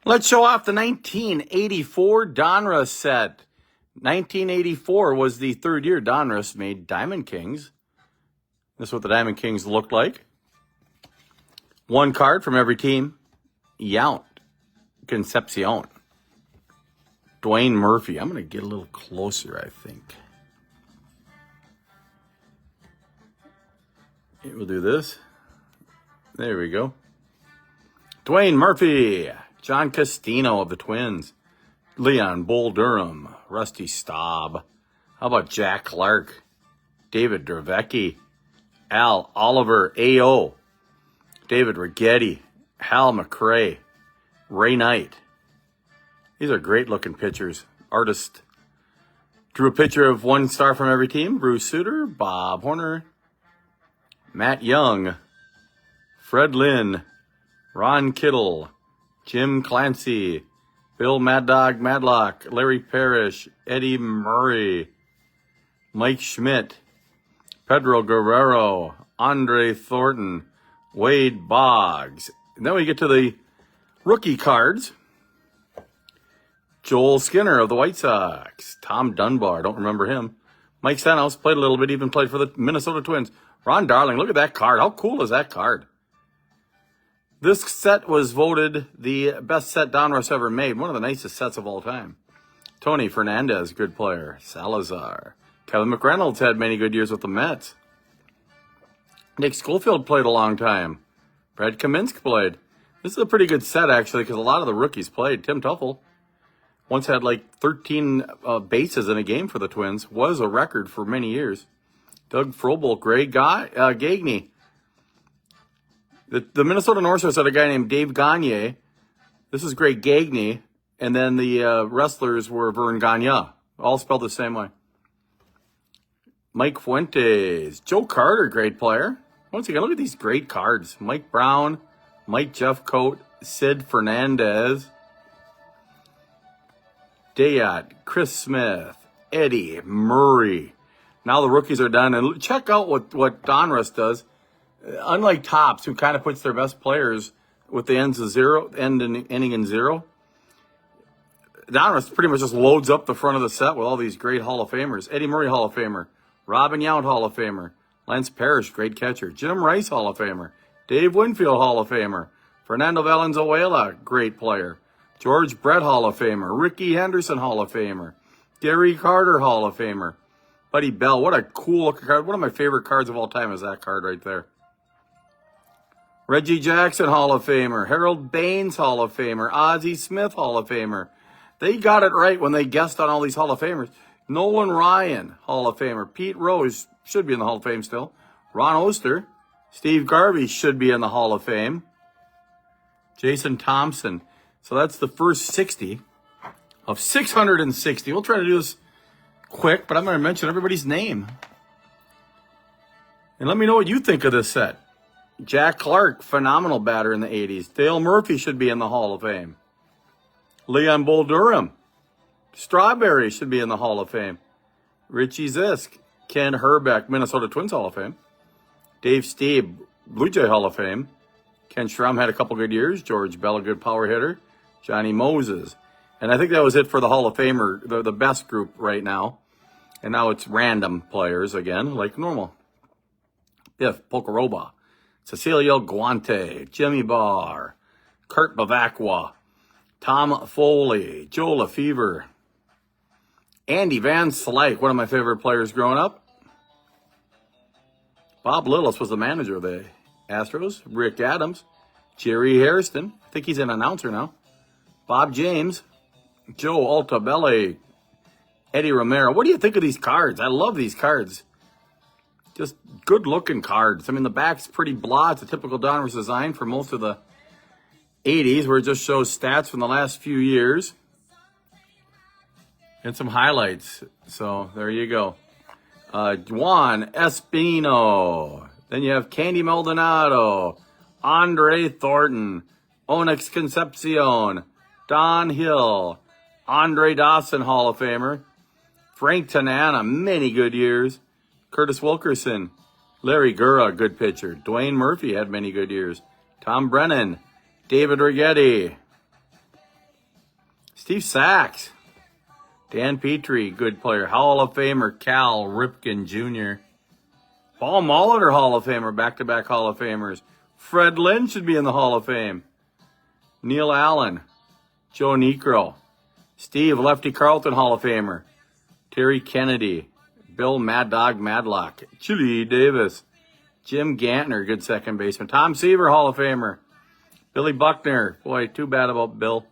Let's show off the 1984 Donruss set. 1984 was the third year Donruss made Diamond Kings. This is what the Diamond Kings looked like. One card from every team. Yount. Concepcion. Dwayne Murphy. I'm going to get a little closer, I think. We'll do this. There we go. Dwayne Murphy. John Castino of the Twins. Leon Bull Durham. Rusty Staub. How about Jack Clark? David Dravecki. Al Oliver A.O. David Righetti. Hal McRae. Ray Knight. These are great looking pictures. Artist drew a picture of one star from every team. Bruce Sutter. Bob Horner. Matt Young. Fred Lynn. Ron Kittle. Jim Clancy, Bill Mad Dog Madlock, Larry Parrish, Eddie Murray, Mike Schmidt, Pedro Guerrero, Andre Thornton, Wade Boggs. And then we get to the rookie cards. Joel Skinner of the White Sox, Tom Dunbar, don't remember him. Mike Stenhouse played a little bit, even played for the Minnesota Twins. Ron Darling, look at that card. How cool is that card? This set was voted the best set Donruss ever made. One of the nicest sets of all time. Tony Fernandez, good player. Salazar. Kevin McReynolds had many good years with the Mets. Nick Schofield played a long time. Brad Kaminsky played. This is a pretty good set, actually, because a lot of the rookies played. Tim Tuffle once had like 13 bases in a game for the Twins. Was a record for many years. Doug Froebel, Greg Gagne. The Minnesota North Stars had a guy named Dave Gagne. This is Greg Gagne. And then the wrestlers were Vern Gagne. All spelled the same way. Mike Fuentes. Joe Carter, great player. Once again, look at these great cards. Mike Brown. Mike Jeffcoat. Sid Fernandez. Dayat. Chris Smith. Eddie Murray. Now the rookies are done. And check out what Donruss does. Unlike Topps, who kind of puts their best players with the ending in zero, Donruss pretty much just loads up the front of the set with all these great Hall of Famers. Eddie Murray, Hall of Famer. Robin Yount, Hall of Famer. Lance Parrish, great catcher. Jim Rice, Hall of Famer. Dave Winfield, Hall of Famer. Fernando Valenzuela, great player. George Brett, Hall of Famer. Ricky Henderson, Hall of Famer. Gary Carter, Hall of Famer. Buddy Bell, what a cool looking card. One of my favorite cards of all time is that card right there. Reggie Jackson, Hall of Famer. Harold Baines, Hall of Famer. Ozzie Smith, Hall of Famer. They got it right when they guessed on all these Hall of Famers. Nolan Ryan, Hall of Famer. Pete Rose should be in the Hall of Fame still. Ron Oster. Steve Garvey should be in the Hall of Fame. Jason Thompson. So that's the first 60 of 660. We'll try to do this quick, but I'm going to mention everybody's name. And let me know what you think of this set. Jack Clark, phenomenal batter in the 80s. Dale Murphy should be in the Hall of Fame. Leon Bull Durham. Strawberry should be in the Hall of Fame. Richie Zisk. Ken Herbeck, Minnesota Twins Hall of Fame. Dave Stieb, Blue Jay Hall of Fame. Ken Schramm had a couple good years. George Bell, a good power hitter. Johnny Moses. And I think that was it for the Hall of Famer, the best group right now. And now it's random players again, like normal. Biff Pocoroba. Cecilio Guante, Jimmy Barr, Kurt Bavacqua, Tom Foley, Joe Lefevre, Andy Van Slyke, one of my favorite players growing up. Bob Lillis was the manager of the Astros. Rick Adams, Jerry Hairston, I think he's an announcer now. Bob James, Joe Altabelli, Eddie Romero. What do you think of these cards? I love these cards. Just good-looking cards. I mean, the back's pretty blah. It's a typical Donruss design for most of the 80s, where it just shows stats from the last few years. And some highlights. So, there you go. Juan Espino. Then you have Candy Maldonado. Andre Thornton. Onyx Concepcion. Don Hill. Andre Dawson, Hall of Famer. Frank Tanana, many good years. Curtis Wilkerson, Larry Gura, good pitcher. Dwayne Murphy had many good years. Tom Brennan, David Righetti, Steve Sachs. Dan Petrie, good player. Hall of Famer Cal Ripken Jr. Paul Molitor, Hall of Famer, back-to-back Hall of Famers. Fred Lynn should be in the Hall of Fame. Neil Allen. Joe Necro. Steve Lefty Carlton, Hall of Famer. Terry Kennedy. Bill Mad Dog Madlock. Chili Davis. Jim Gantner, good second baseman. Tom Seaver, Hall of Famer. Billy Buckner. Boy, too bad about Bill.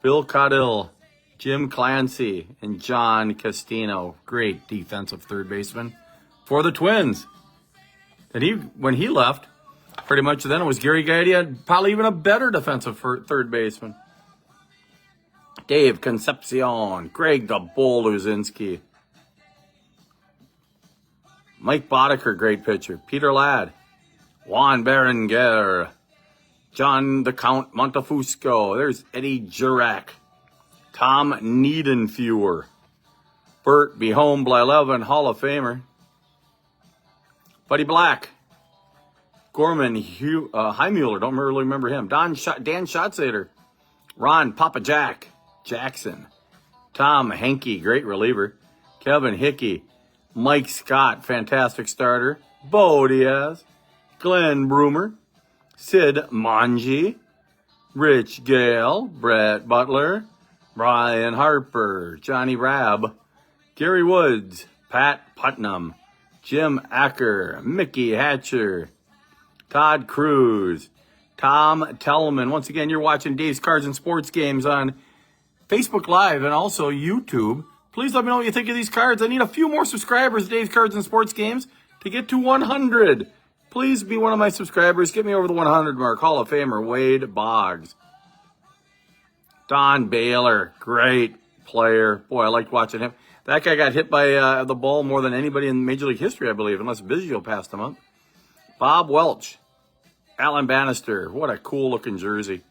Bill Caudill. Jim Clancy. And John Castino. Great defensive third baseman for the Twins. And when he left, pretty much then it was Gary Gaetti, probably even a better defensive third baseman. Dave Concepcion. Greg the Bull Luzinski. Mike Boddicker, great pitcher. Peter Ladd. Juan Berenguer. John the Count Montefusco. There's Eddie Jurek. Tom Niedenfuer. Bert Behome Blyleven, Hall of Famer. Buddy Black. Gorman Heimuller, don't really remember him. Dan Schatzeder. Ron Papa Jack Jackson. Tom Henke, great reliever. Kevin Hickey. Mike Scott, fantastic starter. Bo Diaz. Glenn Broomer. Sid Manji. Rich Gale. Brett Butler. Brian Harper. Johnny Rabb. Gary Woods. Pat Putnam. Jim Acker. Mickey Hatcher. Todd Cruz. Tom Tellman. Once again, you're watching Dave's Cards and Sports Games on Facebook Live and also YouTube. Please let me know what you think of these cards. I need a few more subscribers to Dave's Cards and Sports Games to get to 100. Please be one of my subscribers. Get me over the 100 mark. Hall of Famer Wade Boggs. Don Baylor, great player. Boy, I liked watching him. That guy got hit by the ball more than anybody in Major League history, I believe, unless Biggio passed him up. Bob Welch. Alan Bannister. What a cool-looking jersey.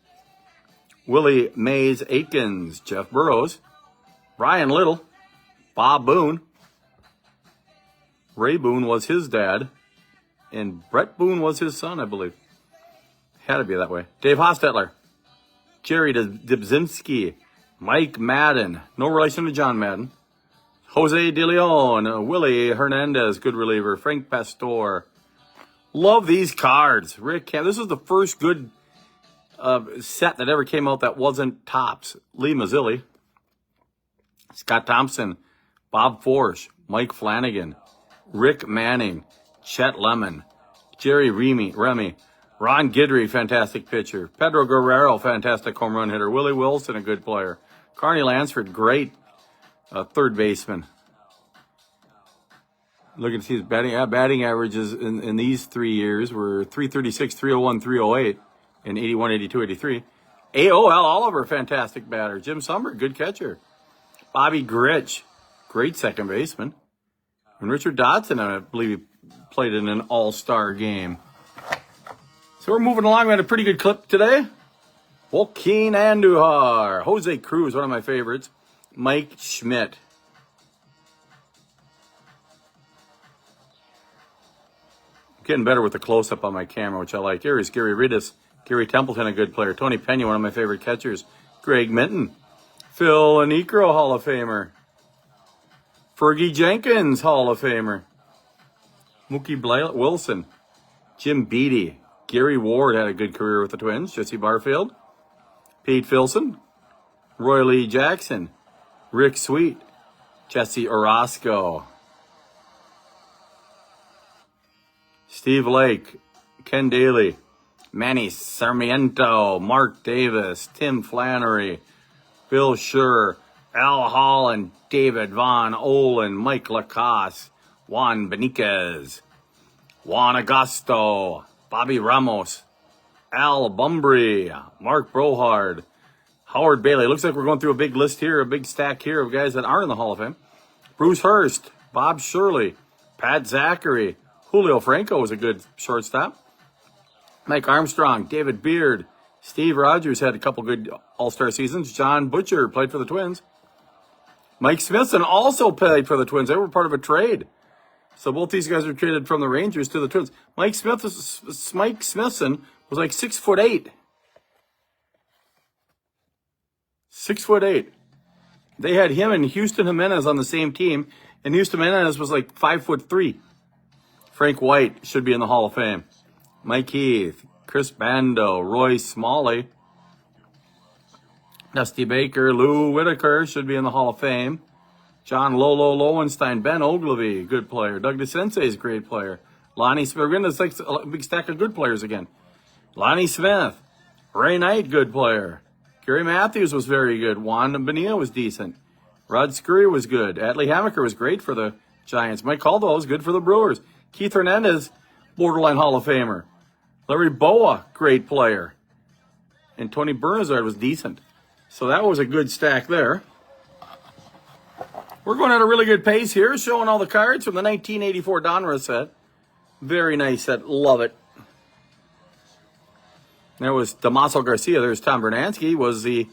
Willie Mays Aikens. Jeff Burrows. Brian Little. Bob Boone. Ray Boone was his dad. And Brett Boone was his son, I believe. Had to be that way. Dave Hostetler. Jerry Dibzinski. Mike Madden. No relation to John Madden. Jose De Leon. Willie Hernandez, good reliever. Frank Pastor. Love these cards. Rick Camp. This is the first good set that ever came out that wasn't tops. Lee Mazzilli. Scott Thompson. Bob Forsch. Mike Flanagan. Rick Manning. Chet Lemon. Jerry Remy. Ron Guidry, fantastic pitcher. Pedro Guerrero, fantastic home run hitter. Willie Wilson, a good player. Carney Lansford, great third baseman. Looking to see his batting averages in these 3 years were 336, 301, 308, and 81, 82, 83. A.O.L. Oliver, fantastic batter. Jim Summer, good catcher. Bobby Grich, great second baseman. And Richard Dodson, I believe he played in an all-star game. So we're moving along. We had a pretty good clip today. Joaquin Andujar. Jose Cruz, one of my favorites. Mike Schmidt. Getting better with the close-up on my camera, which I like. Here's Gary Ridis. Gary Templeton, a good player. Tony Pena, one of my favorite catchers. Greg Minton. Phil Anicro, Hall of Famer. Fergie Jenkins, Hall of Famer. Mookie Wilson. Jim Beattie. Gary Ward had a good career with the Twins. Jesse Barfield. Pete Filson. Roy Lee Jackson. Rick Sweet. Jesse Orozco. Steve Lake. Ken Daly. Manny Sarmiento. Mark Davis. Tim Flannery. Bill Schur. Al Holland. David Von Olen. Mike Lacoste. Juan Beniquez. Juan Agosto. Bobby Ramos. Al Bumbry. Mark Brohard. Howard Bailey. Looks like we're going through a big list here, a big stack here of guys that are in the Hall of Fame. Bruce Hurst. Bob Shirley. Pat Zachary. Julio Franco was a good shortstop. Mike Armstrong. David Beard. Steve Rogers had a couple good all-star seasons. John Butcher played for the Twins. Mike Smithson also played for the Twins. They were part of a trade. So both these guys were traded from the Rangers to the Twins. Mike Smithson was like 6'8". 6'8". They had him and Houston Jimenez on the same team, and Houston Jimenez was like 5'3". Frank White should be in the Hall of Fame. Mike Heath, Chris Bando, Roy Smalley, Dusty Baker, Lou Whitaker should be in the Hall of Fame. John Lolo Lowenstein, Ben Ogilvy, good player. Doug DeSensei is a great player. Lonnie Smith, we're going to like a big stack of good players again. Lonnie Smith, Ray Knight, good player. Gary Matthews was very good. Juan Bonilla was decent. Rod Scurry was good. Atlee Hammaker was great for the Giants. Mike Caldwell was good for the Brewers. Keith Hernandez, borderline Hall of Famer. Larry Boa, great player. And Tony Bernazard was decent. So that was a good stack there. We're going at a really good pace here, showing all the cards from the 1984 Donruss set. Very nice set. Love it. There was Damaso Garcia. There's Tom Bernansky. Was the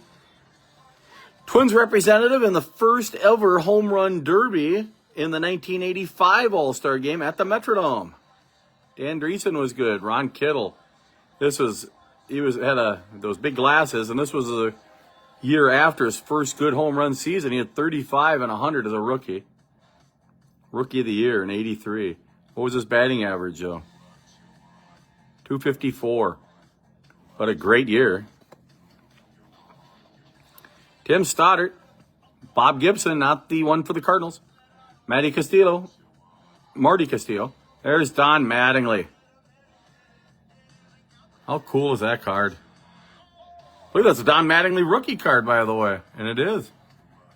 Twins representative in the first ever home run derby in the 1985 All-Star game at the Metrodome. Dan Dreesen was good. Ron Kittle. He had those big glasses, and this was a year after his first good home run season. He had 35 and 100 as a rookie. Rookie of the year in 83. What was his batting average, Joe? 254. What a great year. Tim Stoddard. Bob Gibson, not the one for the Cardinals. Marty Castillo. There's Don Mattingly. How cool is that card? Look, that's a Don Mattingly rookie card, by the way. And it is.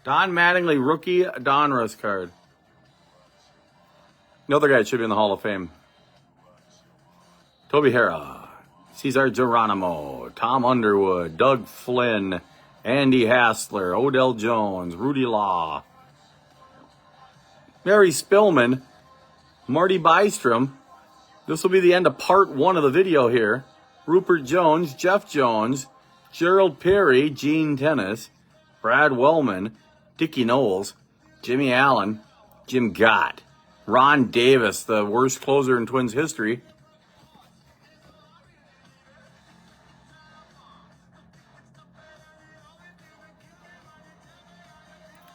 Don Mattingly rookie Donruss card. Another guy that should be in the Hall of Fame. Toby Harrah. Cesar Geronimo. Tom Underwood. Doug Flynn. Andy Hassler. Odell Jones. Rudy Law. Mary Spillman. Marty Bystrom. This will be the end of part 1 of the video here. Rupert Jones. Jeff Jones. Gerald Perry, Gene Tennis, Brad Wellman, Dickie Knowles, Jimmy Allen, Jim Gott, Ron Davis, the worst closer in Twins history.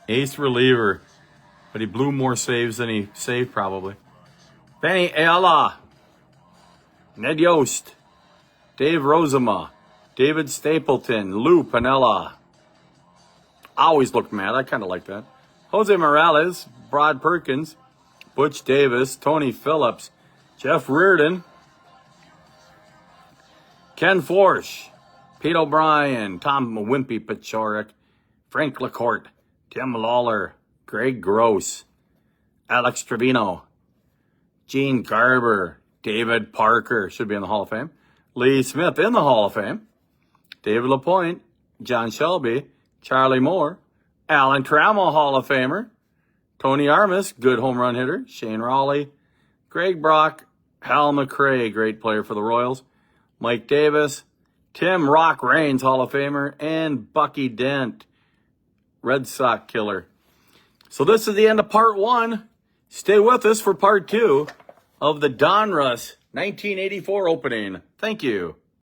Ace reliever, but he blew more saves than he saved probably. Benny Ayala, Ned Yost, Dave Rozema, David Stapleton, Lou Piniella. Always looked mad. I kind of like that. Jose Morales, Brad Perkins, Butch Davis, Tony Phillips, Jeff Reardon, Ken Forsch, Pete O'Brien, Tom Wimpy Pachorik, Frank LaCourte, Tim Lawler, Greg Gross, Alex Trevino, Gene Garber, David Parker, should be in the Hall of Fame, Lee Smith in the Hall of Fame, David LaPointe, John Shelby, Charlie Moore, Alan Trammell, Hall of Famer, Tony Armas, good home run hitter, Shane Raleigh, Greg Brock, Hal McRae, great player for the Royals, Mike Davis, Tim Rock Raines, Hall of Famer, and Bucky Dent, Red Sox killer. So this is the end of part 1. Stay with us for part 2 of the Donruss 1984 opening. Thank you.